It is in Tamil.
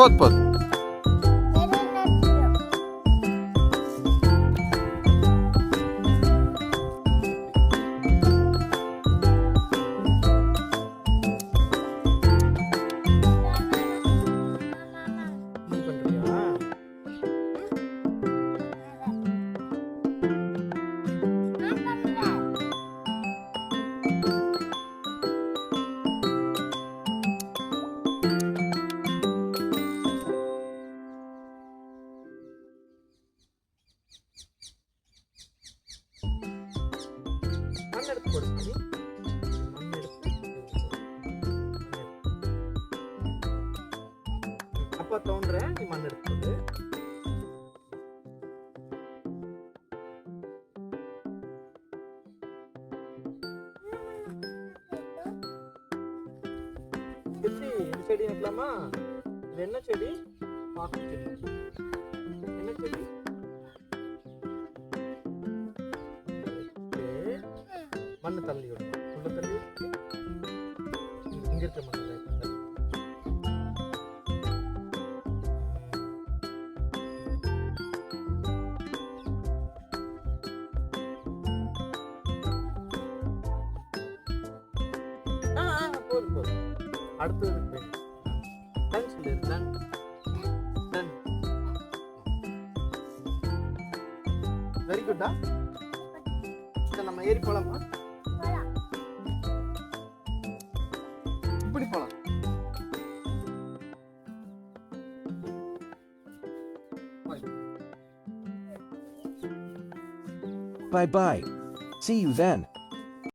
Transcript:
போதும் போதும். நீ பண்றியா? மண் எடுத்து போடு சாமி. மண் எடுத்து அப்பா தோன்றேன், நீ மண் எடுத்து போடு. எப்படி இந்த செடி வைக்கலாமா? இது என்ன செடி? பாக்கு செடி. என்ன செடி? மண்ணு தள்ளி விடும். உள்ள தள்ளி இங்க இருக்க மண்ணு தள்ளி. போதும் போதும். அடுத்தது போய் டன் சொல்லு. Done done. வெரி குட்டா. சரி நம்ம ஏறி போலாமா? இப்படி போலாம். Bye bye. See you then.